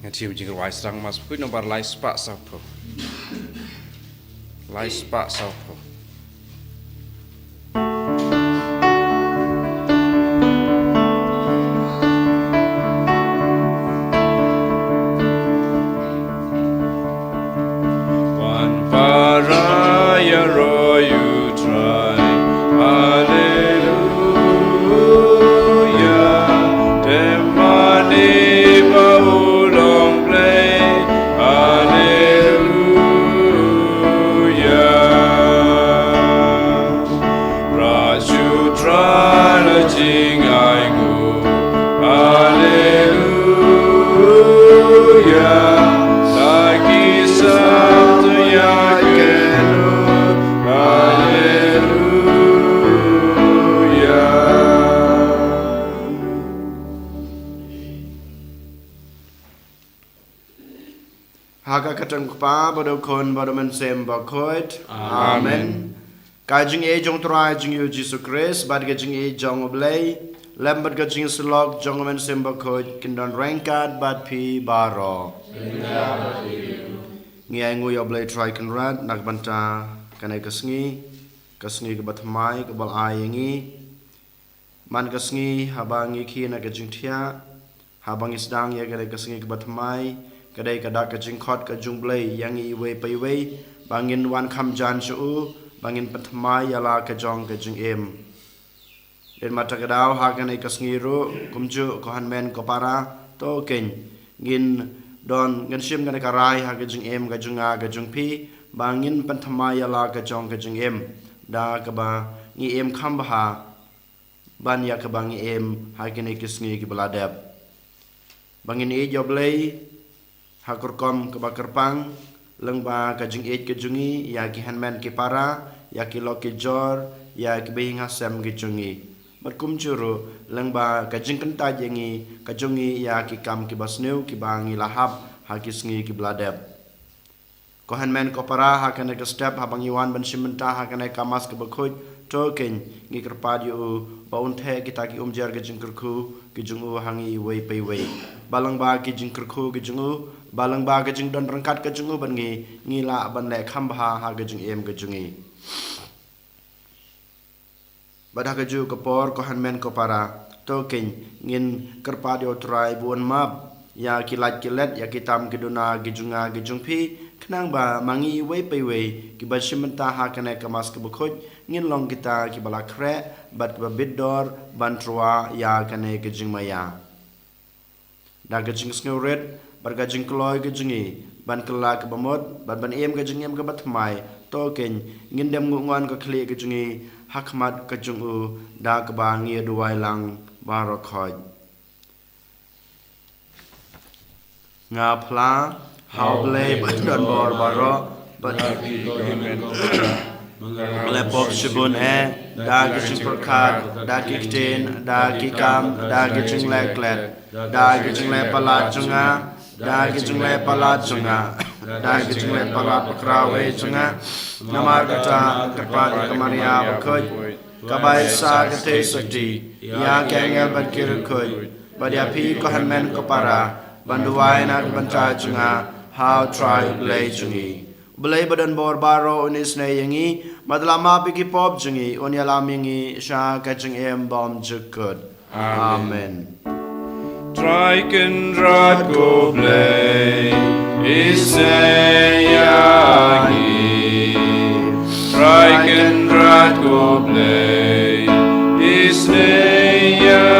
Ngaji jingkar wais rang mas pun nomor lais pak sapo. Lais pak sapo. One paraya royu try. Hallelujah. Demani baulong play. Hallelujah. Raju trala jingai go. Hallelujah. Lagi sabtu yakenu. Hallelujah. Haka katang pa bodo kon bodo men sem bakoit. Amen. Kajing e jong trai jing yu Jesus Christ bad ga jing e jong oblay lambad ga jing slok jong men sem bakoit kindon rangkat bad pi baro. Ngiai ngui oblay trai kenrat nak banta kanai kasngi ke batmai ke bal ayengi man kasngi habangi ki na ga jing thia habangi sedang ya kanai kasngi ke batmai kadai kada ka jing khot ka jung blay yang i we pai we bangin wan kham jan chu bangin patmai yala ka jong ka jing em den mata kadau ha kanai kasngi ro kumju ko hanmen ko para to ken ngin don ngan sim kanai karai ha ka jing em ka junga ka jung pi bangin patmai yala ka jong ka jing em da ka ba ngi em kham ba ha ban ya ka bangi em ha kanai kasngi ki baladap bangin e joblay hakur kom ke bakar pang lengba kajing eight kejungi ya ki handman ki para ya ki lo ki jor ya ki behing hasam ki jungi matkum juru lengba kajing kenta jengi kajungi ya ki kam ki basneu ki bangi lahap ha ki sngi ki bladep ko handman ko para ha kana ke step ha bangi wan ban simenta ha kana kamas ke bakhoj token ngi kerpad yu baun the kita ki umjar ke jingkerku ki jungu hangi wei pai wei balang ba ki jingkerku ki jungu balang ba ke jing don rangkat ke jungu ban ngi la ban le kham ba ha ke jing em ke jungi bada ke ju ke por ko hanmen ko para token ngin kerpad yo trai buon map ya kilat kilet ya kitam ki duna ki junga ki jungpi kenang ba mangi wei pai wei ki ba simenta ha kana kamas ke bukhoj ngin long kita ki bala kre bat ba bidor bantrua ya kana ke jing maya da ke jing sngoret barga jing kloy ke jingi ban kala ke bamot ban em ke jing em ke batmai to ken ngin dem ngon ke khle ke jingi hakmat ke jungu da ke ba ngi duwai lang baro khoj nga phla hauble ban bor baro ban le pop shibun da ke jing prakhat da ke ten da ke kam da ke jing leklet da ke jing le pala junga da ke jing le pala junga da ke jing le pala pakrawe junga namar kata kerpa kamaria bakhoj kabai sa ke te sakti ya kengel ban kirkhoj badia pi ko hanmen ko para banduai na banta junga how try play jungi Belai badan bor baro unis na yangi madlama piki pop jungi unyalamingi sha kaching em bom jukut. Amen. Triken drat go play isayagi. Triken drat go play isayagi.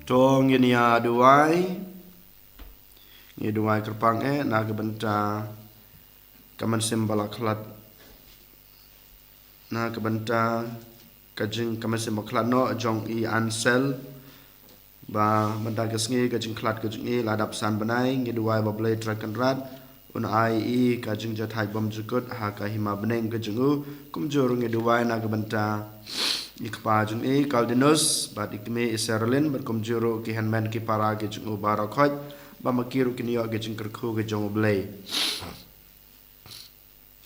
to nginia duai ngi duai kerpang na kebenta kaman simbala klat na kebenta kajing kaman simbala klat no jong i ansel ba benda kesngi kajing klat kajing i ladap san benai ngi duai ba blai trakan rat un ai i kajing jathai bom jukut ha ka hima beneng kajing u kumjur ngi duai na kebenta ikpa jung e Caldinus bat ikme Iserlin bat kumjuro ki handman ki para ki jung barakot ba makiru ki niyo ki jung kerku ki jung blay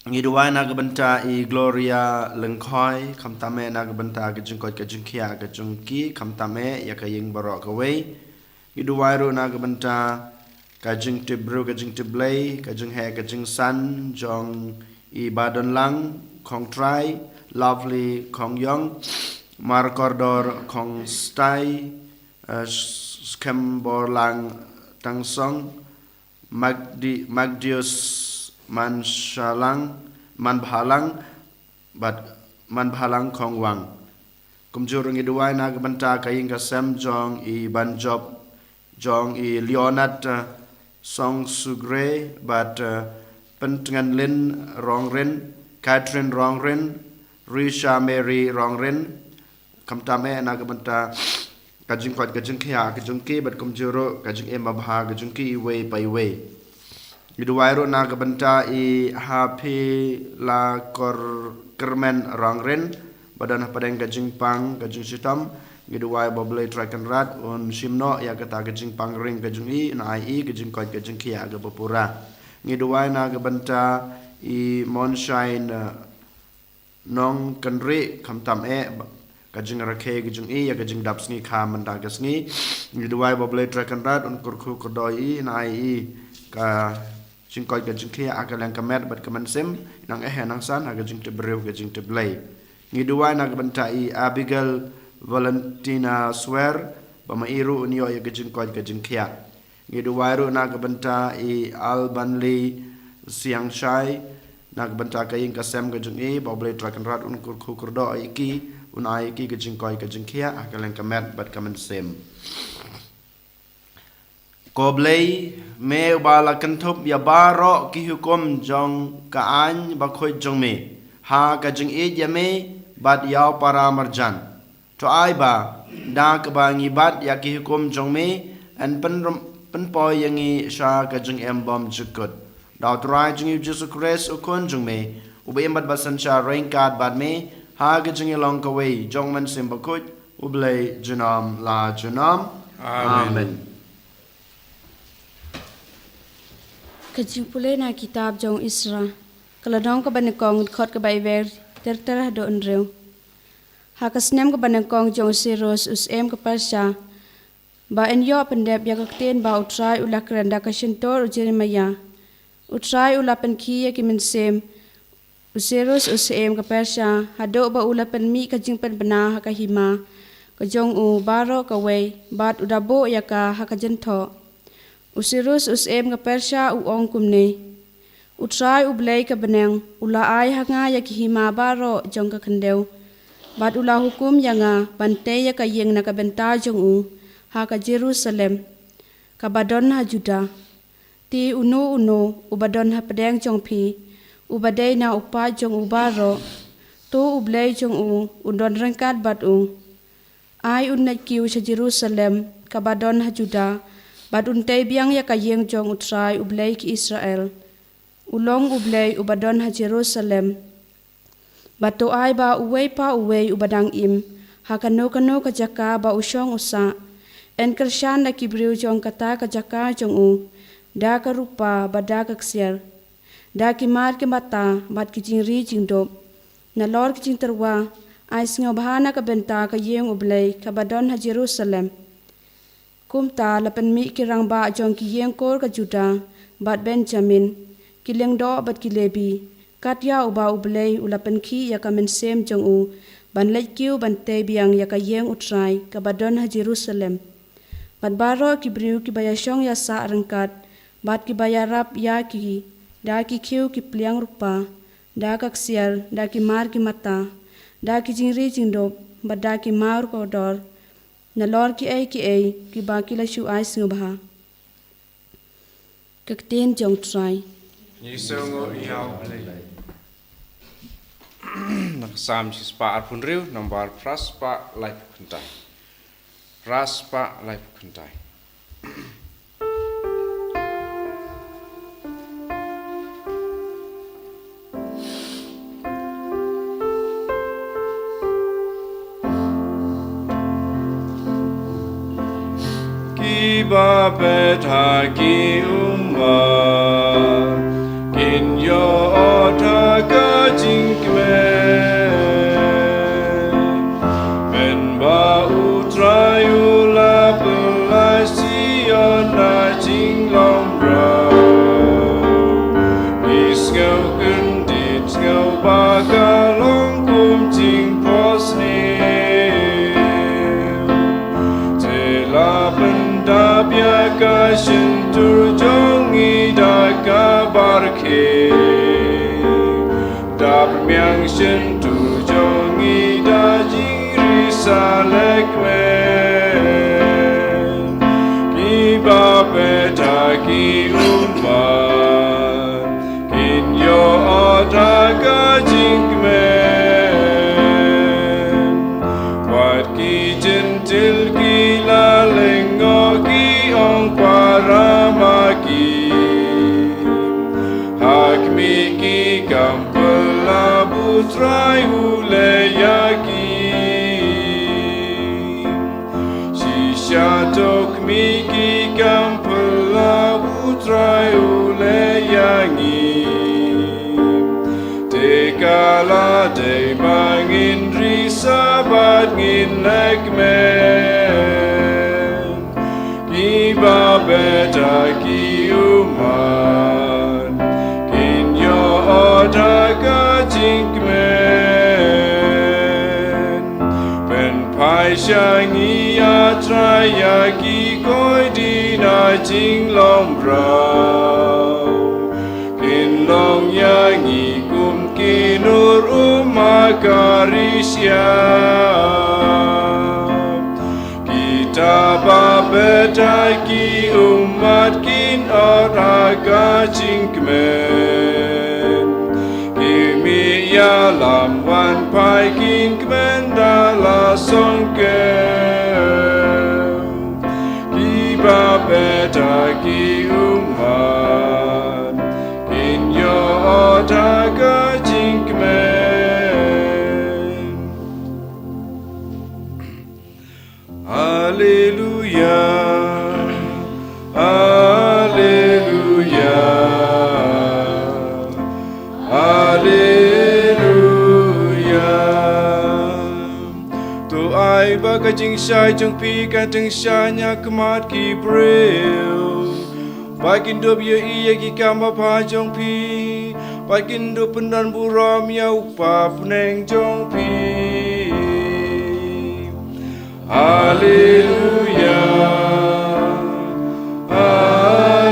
ngiduwa na benta i Gloria lengkhoi kamtame na benta ki jung kot ki jung kia ki jung ki kamtame ya ka ying barok away ngiduwa ro na benta ka jung tibru ka jung tiblay ka jung he ka jung san jong i badon lang kong try lovely kong yong markordor kong stai skembor lang tangsong magdius manshalang manbhalang kong wang kumjurung iduai na benta kaying kasem jong i banjob jong i Leonard song sugre bat pentengan lin rongrin Catherine rongrin Risha Mary rongrin kamtame na benta kajing kwat kajing kia kajing ki bat kumjuro kajing emma bha kajing ki way by way iduwairo na benta i happy la kermen rongrin badan padang kajing pang kajing sitam iduwai boblay trakan rat un simno ya kata kajing pang ring kajing i na i kajing kwat kajing kia ga bapura iduwai na benta i monshine nong kanri kamtam kajing rakhe kajing i ya kajing dapsni kha manda kasni ngiduai boblay trakan rat un kurku kodoi nai i ka jingkoi kajing khia akalang kamet bat kaman sim nang nang san kajing tebreu kajing teblay ngiduai na benta i Abigail Valentina Swer pamairu unyo ya kajing koi kajing khia ngiduai ro na benta i Albanli Siang Shai nak benta kaying kasem kajing e boblay trakan rat un kurku do iki un ai ki kajing koi kajing khia akalang kamet bat kaman sem koblay me bala kanthop ya baro ki hukum jong ka an ba khoi jong me ha kajing e ya me bat yaw para marjan to ai ba da ka ba ngi bat ya ki hukum jong me an pen poy yangi sha kajing em bom jukut daw try jing Jesus Christ ukon jong me ube embat basan sha rain card bad me ha kajing long ka way jong man sim ba khoi ublay junam la junam amen kajing pulai na kitab jong Isra kaladong ka banakong khot ka baiver terterah do unreu hakasnem ka banakong jong Siros usem ka Persya ba enyo pendep ya kakten ba utrai ula krenda ka shintor Jeremia utrai ula penki ya kimensem Siros usem ka Persya hado ba ula penmi kajing penbena ka hima ka jong u baro ka way bat udabo ya ka hakajento Usirus usem ka Persya uong kumne utrai ublay ka beneng ula ay hanga ya kihima baro jong ka kendeu bat ula hukum yanga bante ya ka yeng na ka benta jong u ha ka Jerusalem ka badon ha Juda ti uno ubadon ha pedeng jong pi ubadai na upa jong ubaro tu ublay jong u undon rengkat bat u ay unat kiu sa Jerusalem ka badon ha Juda bat untay biang ya kayeng jong utrai ublay ki Israel ulong ublay ubadon ha Jerusalem bat to ay ba uway pa uway ubadang im ha kano ka jaka ba usyong usa en kersyan na kibriw jong kata ka jaka jong u da ka rupa ba da ka ksier da ki mar ki mata bat ki jingri jingdop na lor ki jing terwa ay singaw bahana ka benta ka yeng ublay ka badon ha Jerusalem kumta lapan mi kirang ba jong ki yeng kor ka Juda bat Benjamin kileng do bat ki Lebi katya uba ublay ulapan ki ya ka mensem jong u ban lek kiu ban te biang ya ka yeng utrai ka badon ha Jerusalem bat baro ki briu ki bayasyong ya sa rengkat bat ki bayarap ya ki da ki kiu ki pliang rupa da ka ksiar da ki mar ki mata da ki jingri jingdop bat da ki mar ko dor na lor ki ba ki la shu ai sing ba kakten jong try Như sâu ngộ nhau play. Nak sam si spa arpun riu nombar pras pa life kuntai. Pras pa life kuntai. Kiba beta ki Kin yo ota ka jinkme Men ba utrayu la pelasi na jinglong bra Iskau kendit skau baka long kum jing posni Tela benda biaka shintur jongi da kabarke Da permiang shintur jongi da jingri salekmen Kiba beta ki uman Kin yo otaka jinkmen Wat ki jentil ki la lengo ki ong paramaki Hakmi ki kampela butrai huleyaki Shisha tokmi ki kampela butrai huleyangi Tekala de bangin risabat ngin lekmen Kiba beta ki uman Kin yo otaka jinkmen Pen pai shangi atraya ki koi dina jinglong brau Kin long yangi kum kinur umakarisya Kita babeta ki umat kin oraga jinkmen Kimi ya lam wan pai kin kmen dala songkem Ki babeta ki umat Kin yo oraga jinkmen Hallelujah, Hallelujah, Hallelujah. Tu ai ba ka jing shai jong pi ka teng sha nya kmat ki breu. Ba kin do bia iya ki kamba pa jong pi. Ba kin do pendan buram ya upa puneng jong pi. Hallelujah, Hallelujah,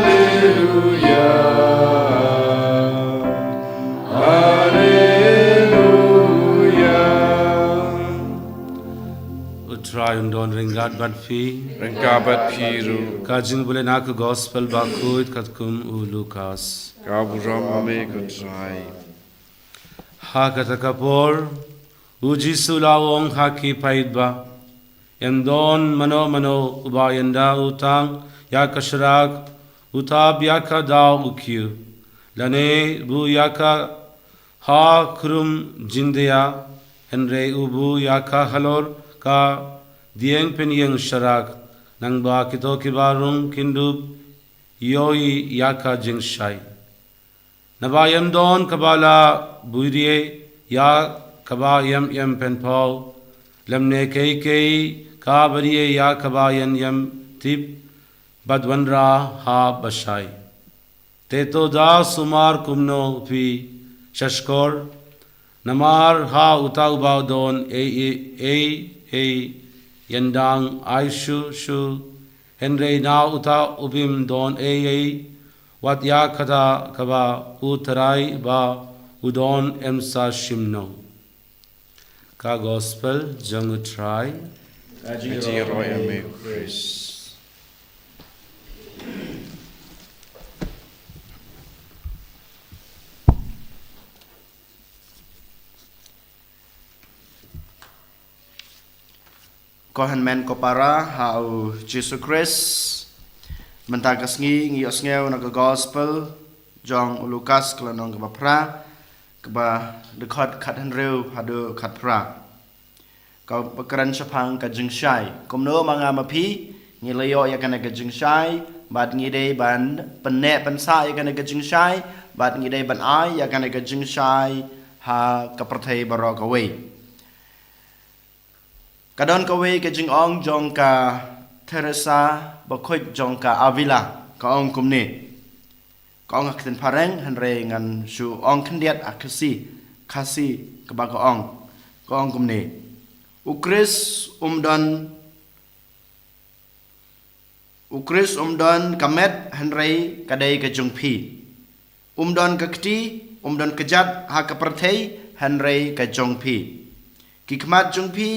Hallelujah. Utrai undon ringat bat fi Rengkabat piru, kajing boleh nak gospel bakut katkum u Lukas kaburam ame kutrai. ha kata kapor uji sulawong haki paidba Yandon mano ubayanda utang yakashrag utab yaka daw ukyu lane bu yaka ha krum jindeya henre ubu yaka halor ka dieng penyeng syarak nang ba kito kibarung kindub yoi yaka jingshai nabayam don kabala buirie ya kabayam yam penpau lamne kei ka bariye ya kabayan yam tip badwanra ha bashai teto da sumar kumno pi shashkor namar ha uta ubaw don e yandang aishu shu henre na uta ubim don wat ya kata kaba utarai ba udon emsa shimno ka gospel jang utrai Kajing Roy Ame Chris. Kohan men ko para hau Jesus Christ mentakas ngi osngeu na gospel jong Lukas klanong ka pra ka dekat kat hanreu hadu kat pra kau pekaran sapang ka jingshai komno manga mapi ngi layo ya kana ka jingshai bad ngi dei ban penne pansa ya kana ka jingshai bad ngi dei ban ai ya kana ka jingshai ha ka prathai baro ka wei kadon ka wei ka jing ong jong ka Teresa bakhoi jong ka Avila ka ong kumni ka ong akten pareng hanre ngan su ong khendiat akasi ka ba ka ong kumni Ukris umdon kamet hanre kadai ka jongpi umdon ka kti umdon kejat ha ka perthei hanre ka jongpi kikmat jongpi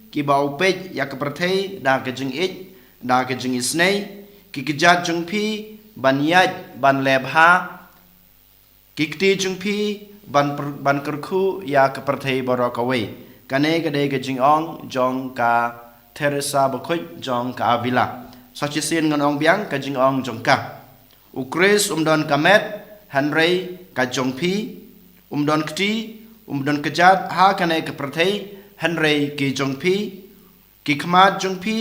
ki bau pej ya ka perthei da ka jing ich da ka jing isnei ki kejat jongpi ban yaj ban lebha ki kti jongpi ban kerku ya ka perthei borokawei kane ka dei ka jing ong jong ka Teresa bakhoi jong ka Avila sachi sin ngan ong biang ka jing ong jong ka Ukris umdon kamet hanrei ka jongpi umdon kti umdon kejat ha kane ka perthei hanrei ki jongpi ki khmat jongpi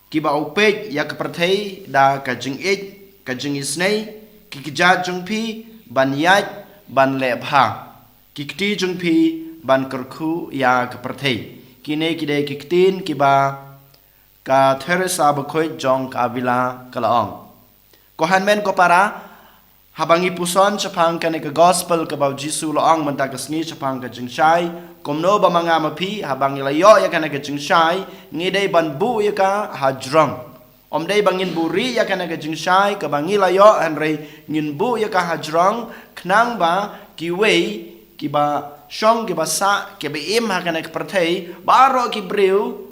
ki ba upej ya ka perthei da ka jing ich ka jing isnei ki kejat jongpi ban yaj ban lebha ki kti jongpi ban kerku ya ka perthei kine ki dei ki ktin ki ba ka Teresa bakhoi jong ka Avila kalaong ko hanmen ko para habangi puson chapang kane ka gospel ka bau Jisu laong mentakas ngi chapang ka jingshai komno ba mga mapi habangi layo ya kane ka jingshai ngi dei ban bu ya ka hajrong om dei bangin buri ya kane ka jingshai ka bangi layo hanrei ngin bu ya ka hajrong knang ba ki wei ki ba shong ki ba sa ki ba im ha kane ka perthei baro ki breu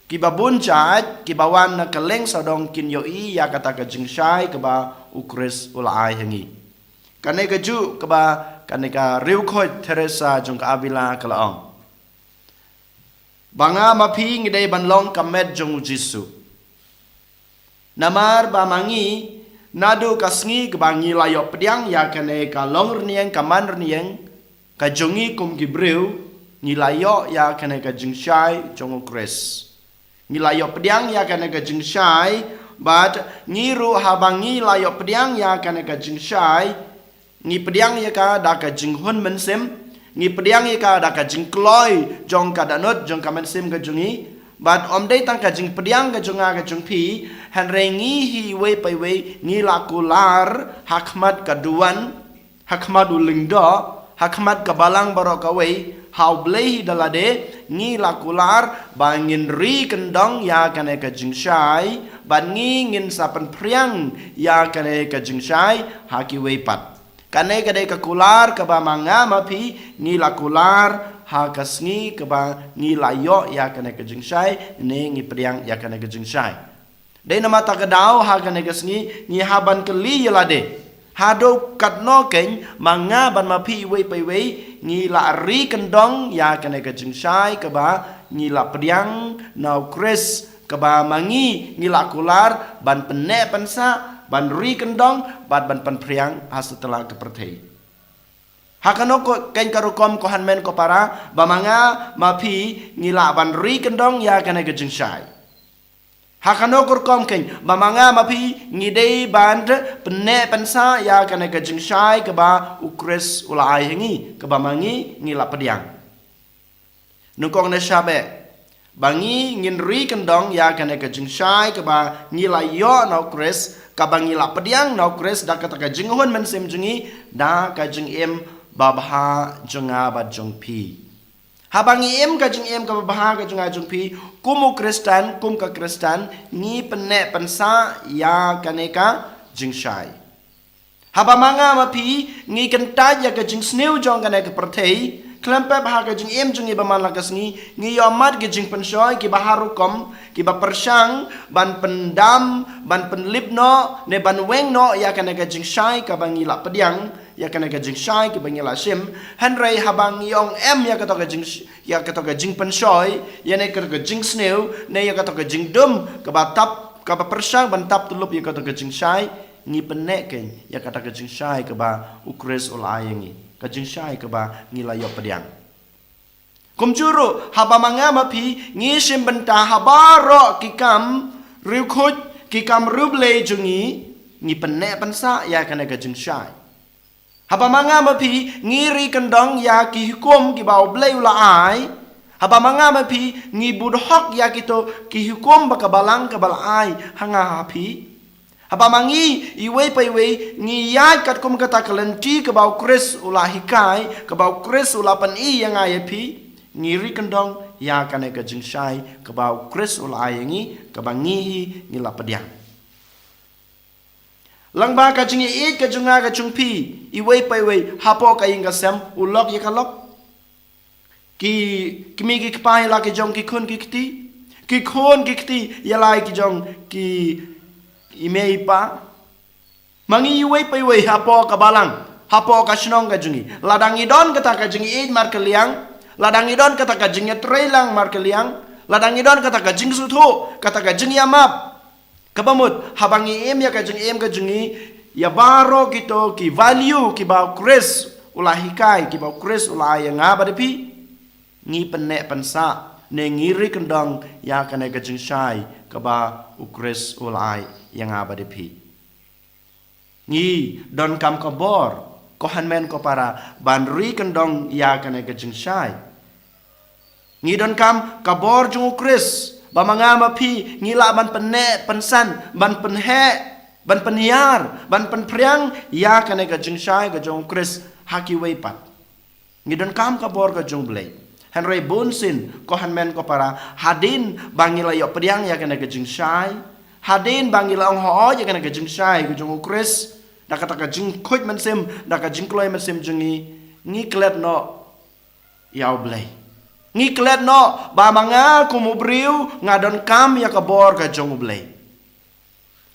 ki ba bunchat ki ba wan na kaleng sadong kin yo i ya kata ka jingshai ka ba Ukris ulai hangi kane ka ju ka ba kane ka riu khoi Teresa jong ka Avila kalaong banga mapi ngi dei ban long kamet jong Jisu namar ba mangi nadu kasngi ka bangi layo pediang ya kane ka long rnieng ka man rnieng ka jongi kum gibreu ngi layo ya kane ka jingshai jong Ukris ngi layo pediang ya kane ka jingshai but ngiru habangi layo pediang ya kane ka jingshai ngi pediang ya ka da ka jinghun mensem ngi pediang ya ka da ka jingkloi jong ka danot jong ka mensem ka jungi but om dei tang ka jing pediang ka jonga ka jungpi han rengi hi wei pai wei ngi lakular hakmat ka duan hakmat ulingdo hakmat ka balang barok ka wei hau blei dalade ngi lakular bangin ri kendong ya kane ka jingshai ban ngi ngin sapan priang ya kane ka jingshai haki wei pat kane ka de ka kular ka ba manga mapi ngi lakular ha kasngi ka ba ngi layo ya kane ka jingshai ne ngi priang ya kane ka jingshai de na mata ka dau ha kane ka sngi ngi haban keli yalade hado katno keng manga ban mapi wei pai wei ngi la ri kendong ya kane ka jingshai ka ba ngi la priang nau Chris ka ba mangi ngi la kular ban penne pansa ban ri kendong ban pan priang ha setelah ka perthei hakano ko ken karukom ko hanmen ko para ba manga mapi ngi la ban ri kendong ya kane ka jingshai hakano kurkom ken mamanga mapi ngidei band penne pensa ya kane ka jingshai ka ba Ukris ulai hangi ka ba mangi ngila pediang nukong na shabe bangi ngin ri kendong ya kane ka jingshai ka ba ngila yo na Ukris ka ba ngila pediang na Ukris da ka ka jinghun mensem jungi da ka jingem babha junga ba jungpi habangi em ka jing em ka baha ka junga jungpi kumu Kristen kum ka Kristen ni penne pensa ya kaneka jingshai habamanga mapi ngi kenta ya ka jing sneu jong kaneka perthei Klempep ha ka jing em jing iba man lakas ngi yomat ki jing penshoy ki baharukom ki ba persang ban pendam ban penlipno ne ban wengno ya kana ka jing shai ka bangila pediang ya kana ka jing shai ki bangila sim hanrei habang yong em ya ka to ka jing penshoy ya ne ka jing sneu ne ya ka to ka jing dum ka ba tap ka ba persang ban tap tulup ya ka to ka jing shai ngi penek ken ya ka ta ka jing shai ka ba ukres ul ayengi kajing syai ke ba ngilayo pediang. Kum juru haba mangama pi ngisim benta haba ro kikam rukut kikam ruble jungi ngi penek pensa ya kana kajing syai. Haba mangama pi ngiri kendong ya ki hukum ki bau blei ula ai. Haba mangama pi ngi budhok ya kito ki hukum bakabalang kabalai hanga hapi. Haba mangi iwe pa iwe ngi yad kat kum kata kalenti ke bau kris ulah hikai ke bau kris ulah pan i yang ay pi ngiri kendong ya kane ke jing syai ke bau kris ulah ayengi ke bangi ngila pediang lang ba ka jing i ke junga ka jung pi iwe pa iwe hapo ka ing ka sem ulok ya kalok ki kimi ki pai la ke jong ki khun ki kti ya lai ki jong ki imei pa mangi iwe pa iwe hapo ka balang hapo ka shnong ka jungi ladang idon kata ka jungi id mar kaliang ladang idon kata ka jungi trailang mar kaliang ladang idon kata ka jing sutho kata ka jungi amap kabamut habangi em ya ka jungi ya baro kito ki value ki ba kres ulah hikai ki ba kres ulah yang abadapi ngi penek pensa ne ngiri kendang ya kana ka jing shai ka ba ukres ulai yang abadapi ngi don kam kabor kohan men ko para banri kendong ya kana ka jing shai ngi don kam kabor jung ukres ba mangama pi ngila ban pene pensan ban penhe ban peniar ban penpriang ya kana ka jing shai ka jung ukres haki weipat ngi don kam kabor ka jung blei Henry Bunsin kohan men ko para hadin bangila yo pediang ya kana kajing syai hadin bangila ong ho ya kana kajing syai ku jung ukris da kata kajing khoj men sim da kajing kloi men sim jungi ngi klet no yaw blai ngi klet no ba manga ku mubriu ngadon kam ya kabor ka jung blai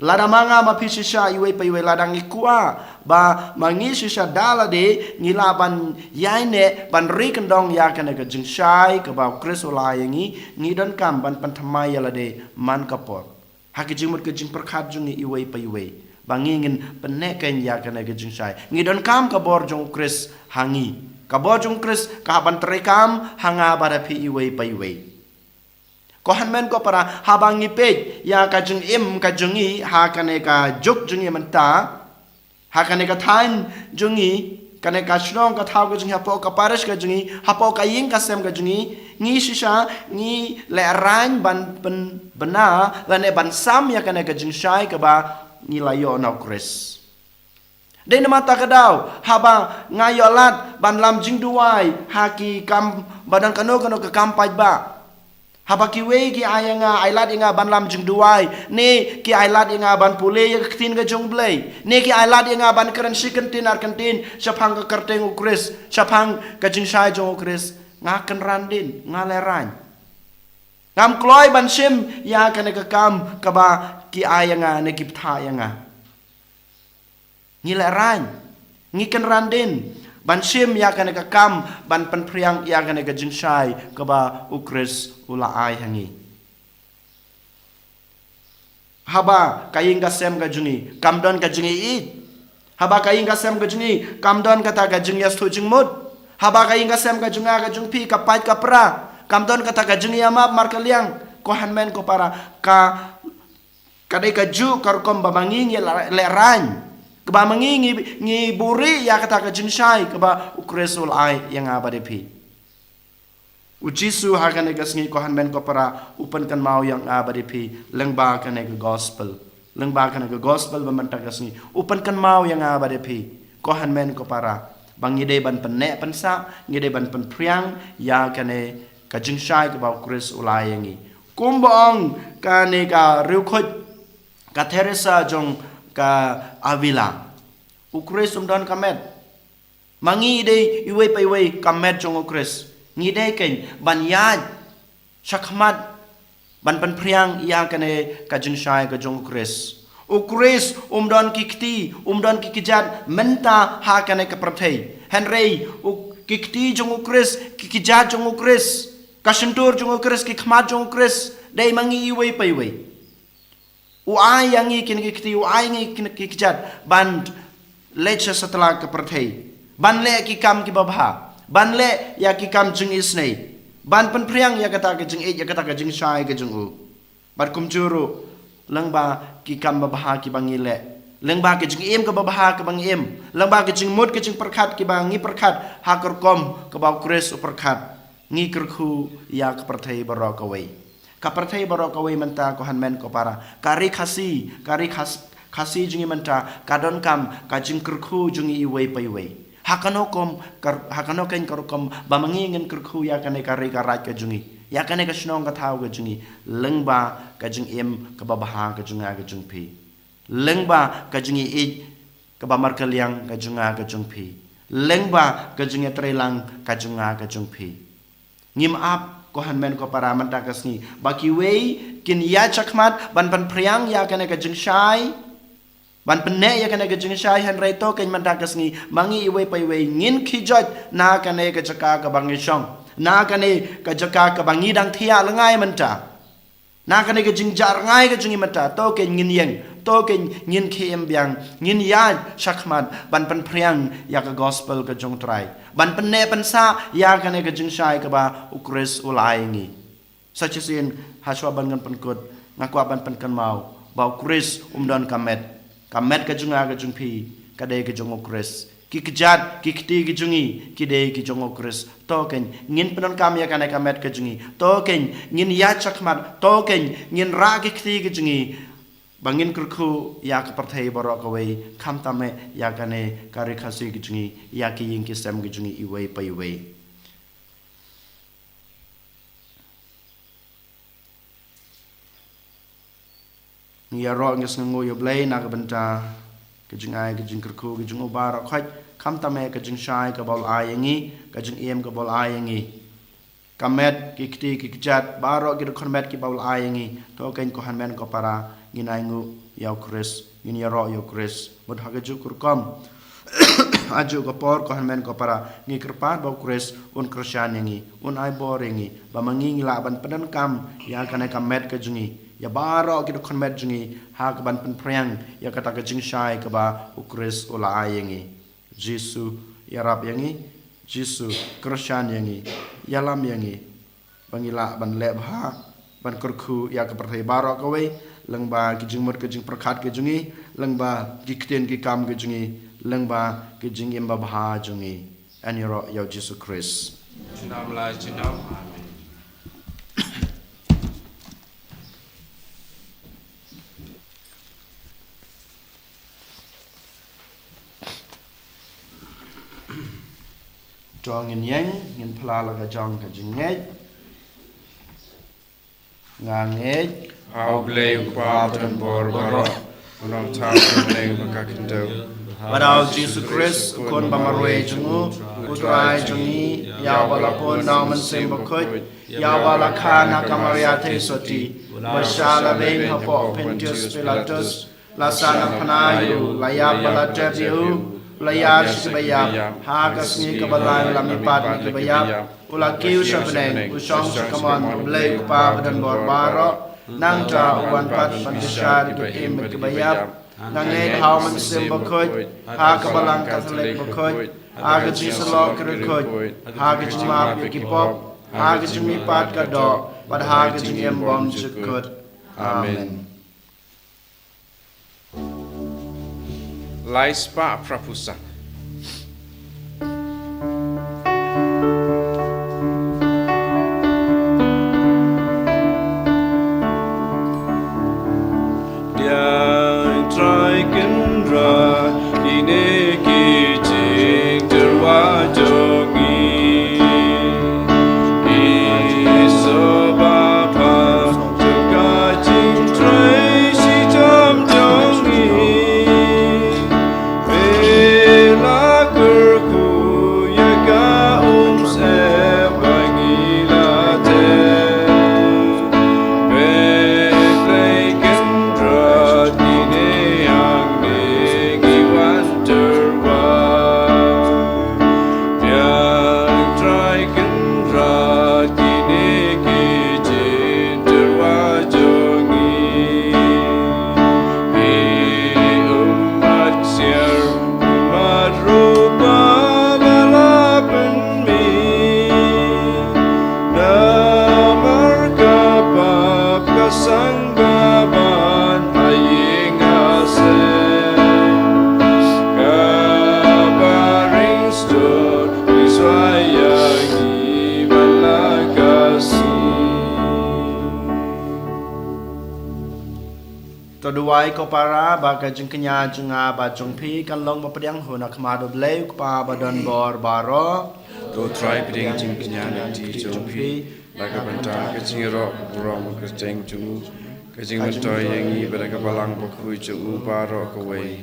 lada manga ma pisisha iwe pa iwe ladang ikua ba mangi shisha dala de ngila ban yaine ban ri kendong ya kana ka jing shai ka ba kris ola yangi ngi don kam ban pan thamai yala de man kapor haki jimut ka jing perkhat jungi iwe pa iwe bangingin peneken ya kana ka jing shai ngi don kam ka bor jong kris hangi ka bor jong kris ka ban terekam hanga barapi iwe pa iwe kohan men ko para habang ngipet ya ka jung im ka jungi ha kane ka juk jungi menta ha kane ka than jungi kane ka shnong ka thau ka jungi hapo ka parish ka jungi hapo ka ying ka sem ka jungi ngi shisha ngi le ran ban pen bena lane ban sam ya kane ka jung shai ka ba ngi layo na kris de mata ka daw haba ngayolat ban lam jing duai haki kam badan kano ka kampai ba haba kiwe ki ayanga ailat inga ban lam jing duai ne ki ailat inga ban pule ya ktin ga jong blai ne ki ailat inga ban keren sikentin ar kentin sapang ka kerteng ukris sapang ka jing shai jong ukris nga ken randin nga leran ngam kloi ban sim ya kana ka kam ka ba ki ayanga ne ki ptha yanga ni leran ngi ken randin ban sim ya kana ka kam ban penpriang ya kana ka jing shai ka ba ukris ula ai hangi haba kaying ka sem ka jungi kam don ka jungi id haba kaying ka sem ka jungi kam don ka ta ka jungi as jing mud haba kaying ka sem ka junga ka jung pi ka pait ka pra kam don ka ta ka jungi ama mar ka liang ko han men ko para ka kadai ka ju kar kom ba mangingi le ran keba mengingi ngi buri ya kata ka jing shai keba ukresul ai yang abadepi ujisu hakane ka sngi ko han men ko para upan kan mau yang abadepi lengba kane ka gospel ba manta ka sngi upan kan mau yang abadepi ko han men ko para bangide ban penne pensa ngide ban pen priang ya kane ka jing shai keba ukresul ai yangi kumbong kane ka rukhot ka Teresa jong ka Avila ukres umdan kamet mangi de iwe pa iwe kamet jong Kris ngi de ken ban ya shakmat ban pan priang ya kane ka jing shai ka jong Kris o Kris don kikti don kikijat menta ha kane ka prathei henrei o kikti jong Kris kikijat jong Kris ka shentur jong Kris kikmat jong Kris de mangi iwe pa iwe o ai yang ngi kin kikti o ai ngi kin kikijat ban lecha setelah ka prathei ban le ki kam ki babha ban le ya ki kam jing isnei ban pan priang ya kata ke jing ya kata ke jing shai ke jing u bar kum juru lengba ki kam babha ki bangile lengba ke jing em ke babha ke bang em lengba ke jing mut ke jing perkhat ki bang ngi perkhat ha kor kom ke bau Kris perkhat ngi kerku ya ke perthai barok away ka perthai barok away menta ko hanmen ko para kari khasi jing menta kadon kam ka jing kerku jing iwe pa iwe hakanokom hakanoken karukom bamangingen kerku ya kane kari karat ke jungi ya kane ka shnong ka thau ke jungi lengba ka jing em ka babaha ka junga ka jungpi lengba ka jungi I ka bamar kaliang ka junga ka jungpi lengba ka jungi trelang ka junga ka jungpi ngim ap ko hanmen ko para manta kasni baki wei kin ya chakmat ban pan priang ya kane ka jing shai ban penne ya kane ke jing shai han rai to ken man takas ni mangi iwe pa iwe ngin khijat na kane ke jaka ka bangi shong na kane ka jaka ka bangi dang thia langai manta na kane ke jing jar ngai ke jingi mata to ken ngin yeng to ken ngin khem byang ngin ya shakmat ban pan priang ya ka gospel ka jong trai ban penne pan sa ya kane ke jing shai ka ba Kris ulai ngi sachisin haswa ban ngan pan kut ngakwa ban pan kan mau ba Kris don kamet ka junga ka jungpi kadai ka jong Kris ki kejat ki kti ki jungi ki dei ki jong Kris token ngin penon kam ya kana kamet ka jungi token ngin ya chakmat token ngin ra ki kti ki jungi bangin kurku ya ka parthai borok away kham tame ya kane kari khasi ki jungi ya ki yin ki sem ki jungi iwei pa iwei ya ro nges ngo yo blai na ka banta ke jing ai ke jing kurku ke jing obar khaj kham tame ke jing shai ka bol ai ngi ke jing em ka bol ai ngi kamet ki kti ki jat baro ki khonmet ki bol ai ngi to ken ko hanmen ko para nginai ngu ya Kris ngin ya ro yo Kris mod ha ke ju kurkom aju ko por ko hanmen ko para ngi kerpat bau Kris un Krisyan ngi un ai bor ngi ba mangi ngila ban pedan kam ya kana kamet ke jingi ya baro ki khonmet jingi ha ka ban pen priang ya kata ka jing shai ka ba Kris ola ayengi Jesu ya rap yangi Jesu Krisyan yangi yalam yangi bangila ban le bha ban kurku ya ka perthai baro ka we lengba ki jing mur ke jing perkhat ke jingi lengba ki kten ki kam ke jingi lengba ki jing em ba bha jingi aniro ya Jesu Kris Chinam la chinam amen. Jong ngin pla la ka jong ka jing ngai ngai How blay pa tan bor baro unam ta blay makakindo. Badao Jesu Kris kon bamarwe jungu utrai jungi ya wala pon naman sembo koit ya wala kana kamaria te soti washala ben hapo Pontius Pilatus lasana panayu laya bala debiu laya shibaya hagas ni kabalan lamipat ni kabaya ulakiu shabneng usong shakaman blay pa badan borbaro nang ta wan pat pandishar ki im kabaya nangai hauman sembo koit ha kabalang Catholic koit aga jisalo koit aga jima ki pop aga jimi pat ka do pad aga jim bom chukut amen Lai spa prapusa. Toduai ko para baka jeng kenya jenga ba jong pi kan long bapediang huna kemado bleu pa badan bor baro Tu try peding jing kenyan ti jong pi. Laga banta kecing ro burong kecing ju. Kecing mentoy yang i belaga balang bakui ju baro kawai.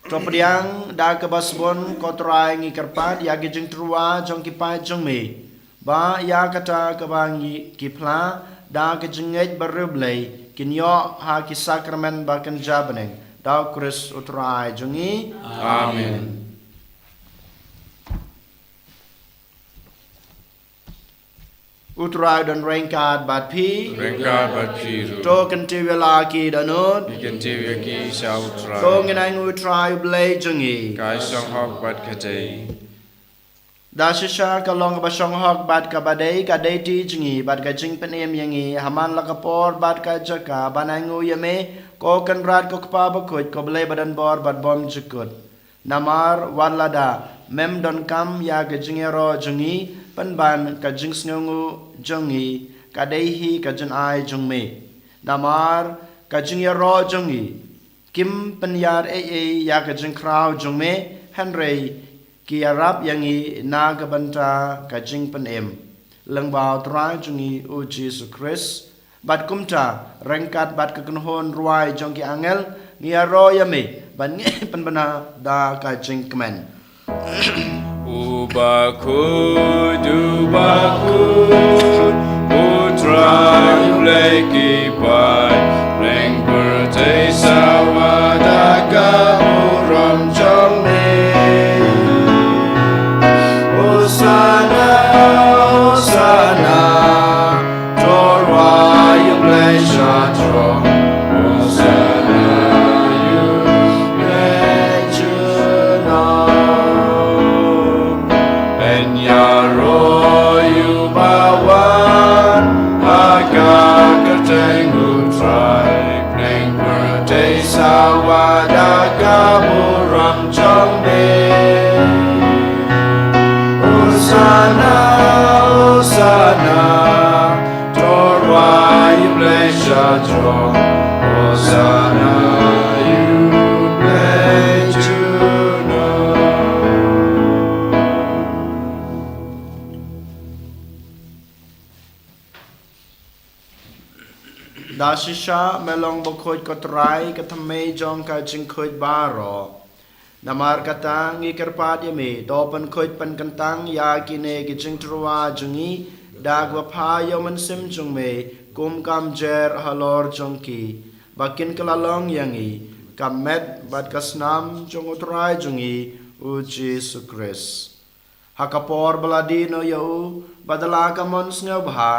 Topediang da ke basbon ko try ngi kerpat ya ge jeng trua jong ki pa jong me ba ya kata ke bangi ki pla da ke jengej barublei kinyo ha ki sakramen ba kan jabeneng da kris utrai jongi Amen. utrai dan rengkat bat pi Rengkat bat piru. to kan ti wela ki danut Ikan tiwi ki shau try. to ngenang utrai blei jongi Kai song hok bat kajai. da shisha ka long ba shong hok bat ka badai ka dei ti jingi bat ka jing penem yangi haman la ka por bat ka jaka banangu yame ko kan rat ko pa ba ko blei badan bor bat bom jukut namar walada mem don kam ya ga jingero jingi pan ban ka jing sngongu jongi ka dei hi ka jan ai jongme namar ka jingero jongi kim pen yar e ya ka jing kraw jongme henry ki arab yangi naga banta ka jing pen em leng bao tra jungi u Jesus Christ bat kumta rengkat bat ka kunhon ruai jong ki angel ngi aro yame ban nge pen bana da ka jing kemen Ubakud, Putra Leki Pai, Reng Perte Sawadaka Muram Jomne. Osana, Osana, Torwa you pleasure tro. Osana you pleasure no. En yaro you bawan, aga ketengu try. Neng perte sawadaka muram jombe. Osana, Osana, Torwa you pleasure draw. Osana, you pleasure da shisha melong bokoj kotrai katame jong ka jing khoj baro namar katang ngi kerpat yame dopan khoj pan kantang ya kine ki jing trua jungi dag wa pha yoman sim jung me kum kam jer halor jong ki bakin kalalong yangi kamet bat kasnam jong utrai jungi u Jesus Christ hakapor baladino yau badala kamon snobha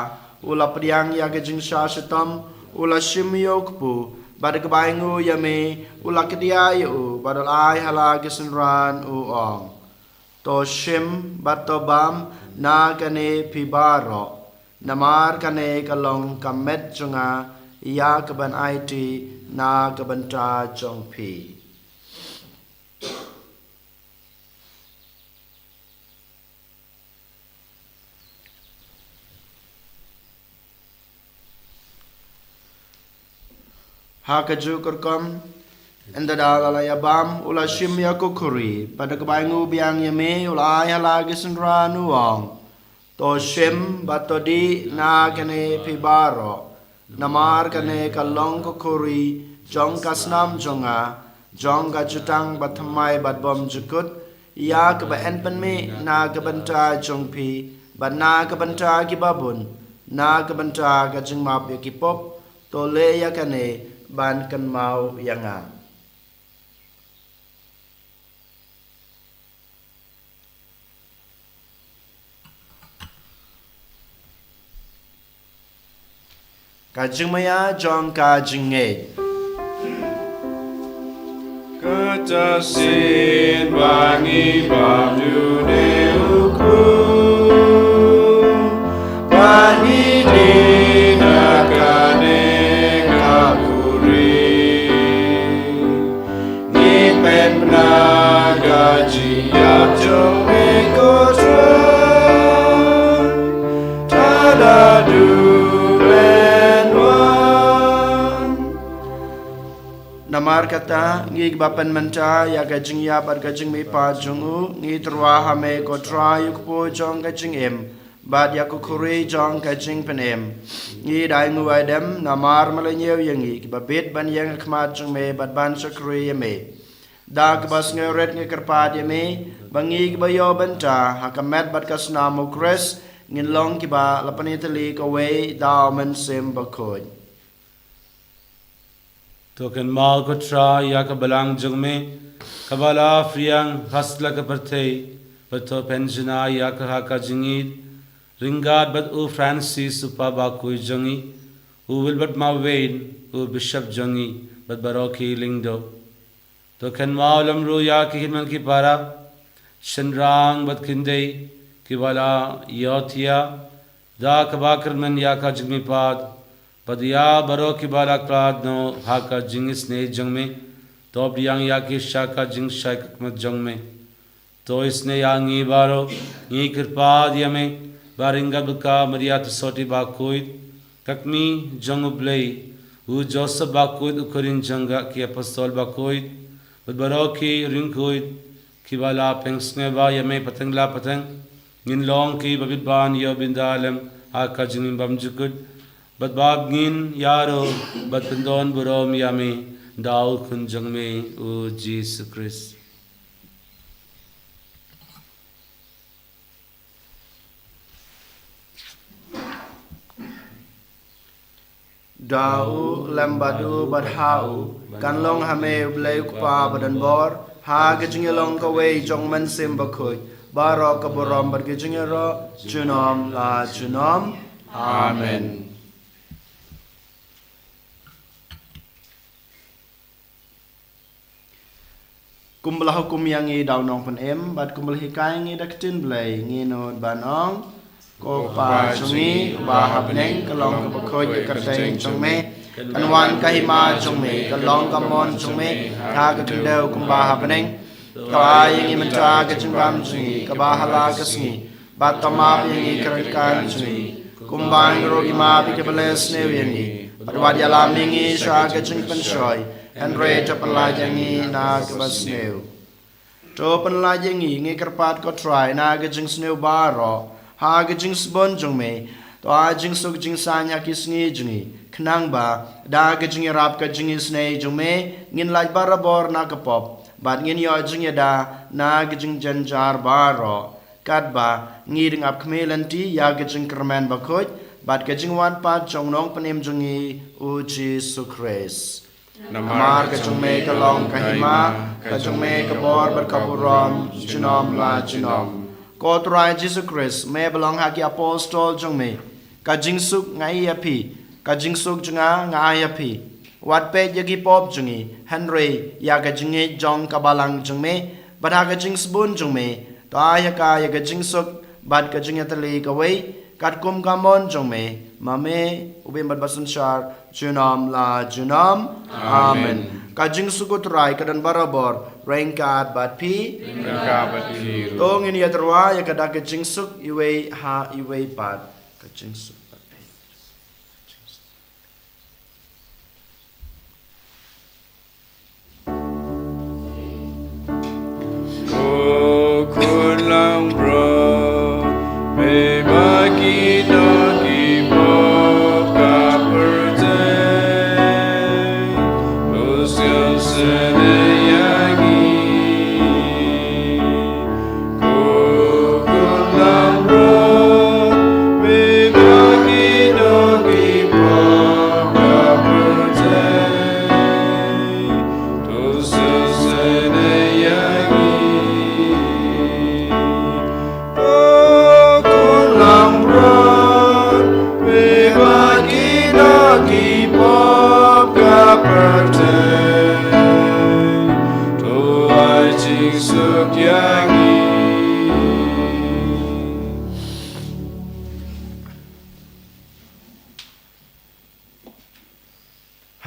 ula priang ya ke jing shashatam ula shimyo kpu bad kebaingu yame ula kedia yu badal ai hala gisenran u ong to shim batobam na kane pibaro namar kane kalong kamet junga ya keban IT na kebanta jong pi Hakaju kurkom enda dalala yabam ula shimya kukuri pada kebaingu biang yame ula ayah lagi senra nuang to shim batodi na kene pibaro namar kene kalong kukuri jong kasnam jonga jong gajutang bathamai batbom jukut ya keba enpenme na kebanta jong pi bat na kebanta kibabun na kebanta gajing map yakipop to le yakane ban kan mau yanga kajing maya jong kajing nge Kata sin bangi bamdu de uku Bani di nakane kapuri Ni pen naga jiap jong ekotran Tada du ben wan Namar kata ngi bapan menta ya gajing ya bar gajing me pa jungu ngi terwa hame ko tra yuk po jong gajing em bad ya ko kuri jong gajing pen em ngi dai ngu adam namar malenyew yangi ki babet ban yang khmat jong me bad ban sakri me da ke bas ngeret ngi kerpad me bangi ki bayo benta hakamet bad kasna mo kres ngin long ki ba lapanitali ko we da men sem bakoj Token mal ko tra ya ka balang jung me kabala friang hasla ka perthei pato pensiona ya ka ha ka jingid ringad but u Francis upa ba kui jungi u wilbert ma wain u bishop jungi but baroki lingdo token mal amru ya ki himan ki para shenrang but kindei ki wala yothia da ka bakar man ya ka jingmi pad Padya baro ki bala klad no haka jingis ne jang me to yang ya ki shaka jing shak mat jang me to isne yangi baro ni kirpa dia me baringa buka maria to soti ba koid kakmi jang ublei u joseph ba koid ukorin janga ki apostol ba koid baro ki ring koid ki bala pengsne ba ya me patangla patang nin long ki babit ban yo bindalem haka jingim bam jukut But bab ngin yaro but pendon burom yami daul kunjang me o Jesus Christ. Dau lambadu badhau kan long hame blai kupa badan bor ha gejingelong ka we jong man sim bakoi baro ka borom bar gejingero junom la junom amen. Kumblah hukum yang ngi daw nong pen em bat kumblah hikai ngi daktin blai ngi no banong ko pa chungi ba habneng kalong ka bakhoj karteng chung me kanwan kahima chung me kalong kamon chung me tha ka tindeu kumba habneng ka ngi menta ka chungam chungi ka ba hala ka sngi bat tama ngi karkan chungi kumbang ro ima bi ke bless ne yengi patwad yalam ngi sha ka chung pen shoy Andre tapanla jangi na kabasneu. Tapanla jangi ngi kerpat ko try na gajing sneu baro. Ha gajing sbon jong me. To a jing suk jing sanya kisngi jingi. Knang ba da gajing rap ka jingi snei jong me ngin laj barabor na kapop. Bat ngin yo jing da na gajing janjar baro. Kat ba ngi ring ap kmelanti ya gajing kerman bakoj. Bat gajing wan pat jong nong panem jongi uji sukres. Namar ka chung me ka long ka hima ka chung me ka bor bar ka burom junom la junom ko trai Jesus Christ me belong ha ki apostol chung me ka jing suk ngai api ka jing suk junga ngai api wat pe yagi pop jungi Henry ya ka jinge jong ka balang chung me bada ka jing sbun chung me ta ya ka jing suk bad ka jing atali ka wei kat kum ka mon chung me mame ubim bad basun shar junam la junam amen kajing sukut rai kadan barabor rengkat bat pi tong ini ya terwa ya kada kajing suk iwe ha iwe pat kajing suk bat pi Ko kun lang bro me bagi dogi bo ka perte usil sene yagi ko kun lang bro me bagi dogi bo ka perte usil sene yagi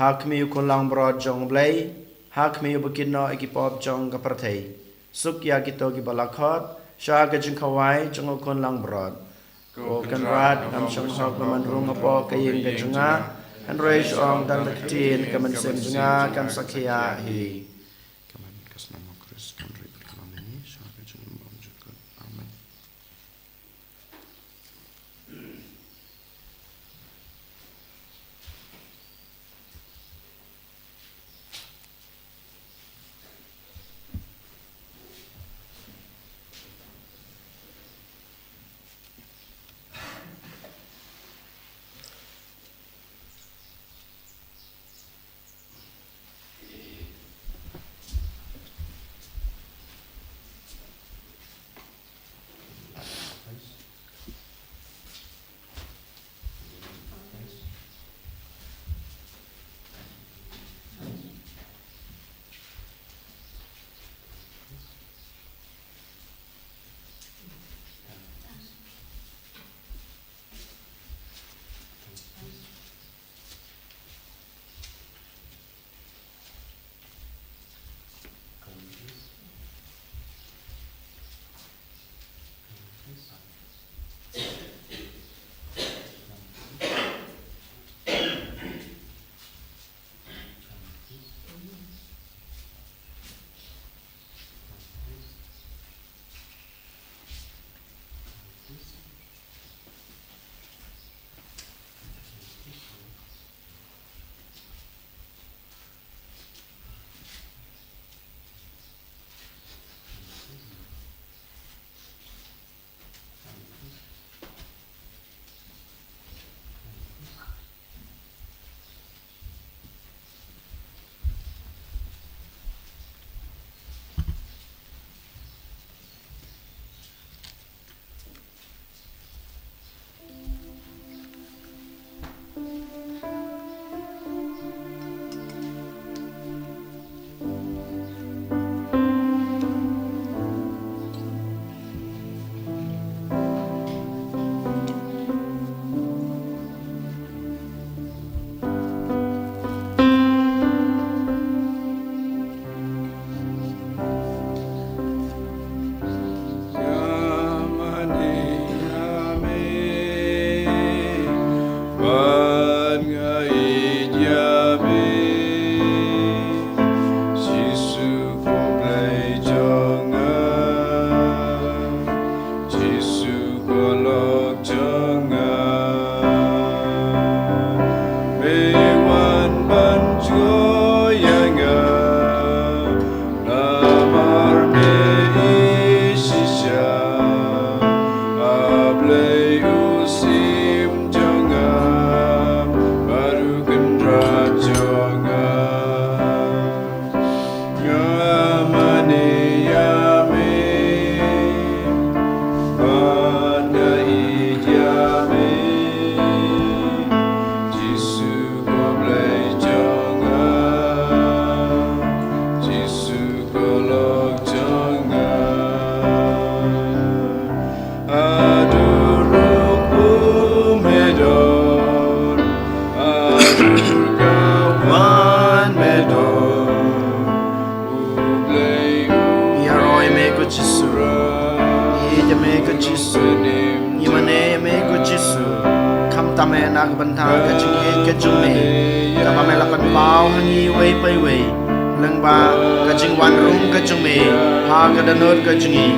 hak mi ukon lang brod jong blay hak mi ubukin no ekipop jong kapartay suk ya kito ki balakot sha ka jing kawai jong ukon lang brod ko kan rat am shong hok man rung apo kayeng ka junga kan reis ong dan lekitin kaman sem junga kan sakya hi kaman kasnama Kris kan ribet kaman ini sampai jumpa juga amin. tame nak bantang ke jingi ke jungme ka pa mela kan pau hangi wei pai wei leng ba ka jing wan rum ke jungme ha ka danot ke jingi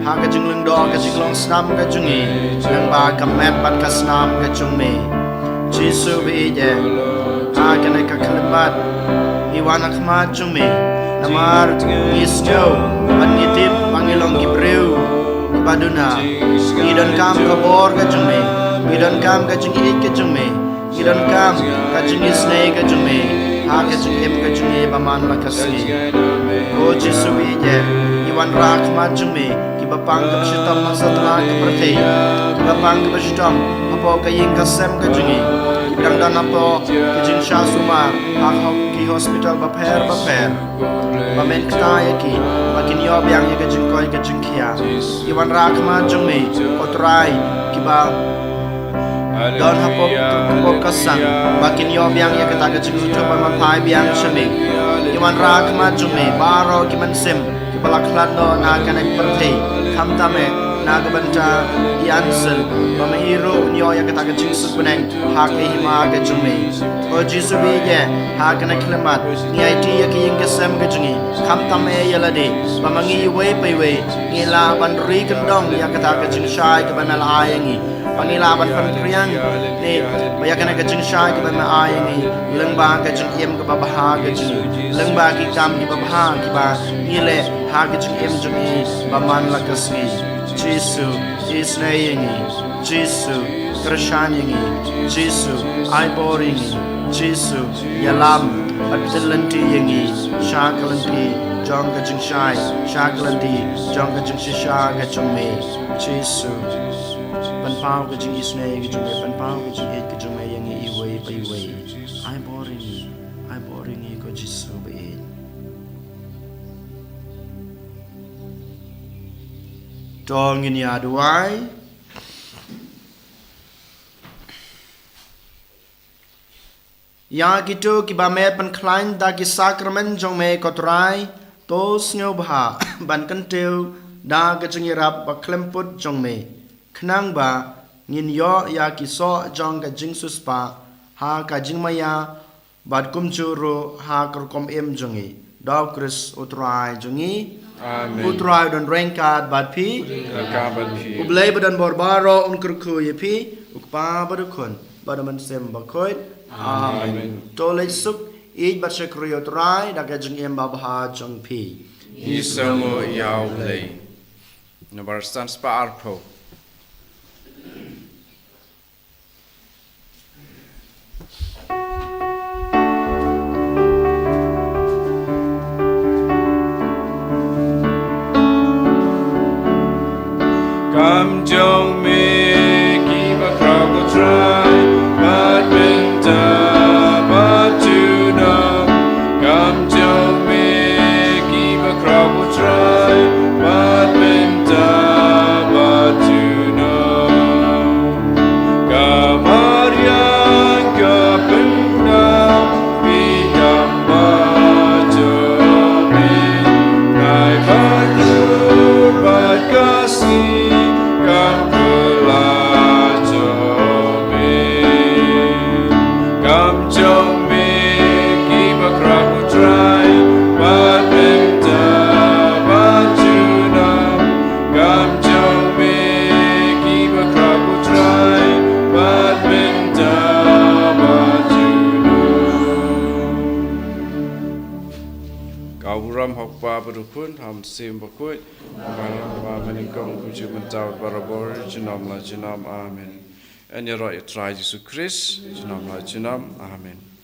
ha ka jing leng do ka jing long snam ke jingi leng ba ka met bat ka snam ke jungme jisu be je ha ka ne ka khlemat iwana khma jungme namar isno anitip pangilong gibreu baduna idon kam kabor ka jungme idon kam ka jing ik ka jungme idon kam ka jing isne ka jungme ha ka jing em ka jungme baman la kasni o jisu je iwan rak ma jungme ki bapang ka shitam masatla ka prate ki bapang ka shitam apo ka ying ka sem ka jungi dang dan apo ki jing sha sumar ha ki hospital ba pher bamen kta ki makin yo biang ye ka jing koi ka jing khia iwan rak ma jungme otrai ki ba don hapok kasang makin yo biang ya kata ke jing sutra man pai biang shame iwan rak ma jume baro ki man sim ki balak lat no na kan ek perthei kham ta me nagabanta iansel bamahiro nyo yakata ka jingsu kuneng hake hima ka jume o jisu bige hakana klemat ni it yaking ka sem ka jungi kham tam e yalade bamangi we paiwe ngila ban ri kendong yakata ka jingshai ka banal ayangi pangila ban pan kriang ni bayakana ka jingshai ka banal ayangi lengba ka jing yem ka babaha ka jing lengba ki kam ki babaha ki ba ngile ha ka jing yem jungi baman la kasni jisu isnayengi jisu krishanyengi jisu aiboringi jisu yalam atlanti yengi shakalanti jongga jingshai shakalanti jongga jingshisha ga jongme jisu panpau ga jing isnayengi jongme panpau ga jing ga jongme yengi iwe paiwe aiboringi ko jisu be Dong ini aduai Ya gitu kibamet penklein dagi sakramen jong me kotrai tos ngobha ban kentiu da gejengirap baklemput jong me kenang ba ngin yo ya kiso jong ga jingsus pa ha ka jingmaya bad kumjuro ha kerkom em jongi daw kris utrai jongi Amen. Utrai don rengkat bad pi Kabat pi. Ublay badan borbaro unkurku yepi ukpa badukun badaman sem bakoit amen tolej suk ij batsakriyo trai dagajeng em babha jong pi Isango yaw lay. Nabar stans pa arpo. Come jong me, keep a crowd go try, but winter, but you know. Come jong me, keep a crowd go try, but winter, but you know. Come on, young, come now, be but jong me, I but good, but kasi. Come jong me, keep a crowd will try, but winter, but you know. Come jong me, keep a crowd will try, but winter, but you know. Kau ram hok pa berukun, ham sim bakut, malam meningkong kuju mentau barabor, jenam la jenam, amen. En je roi het Jezus Christus, jenam la jenam, amen.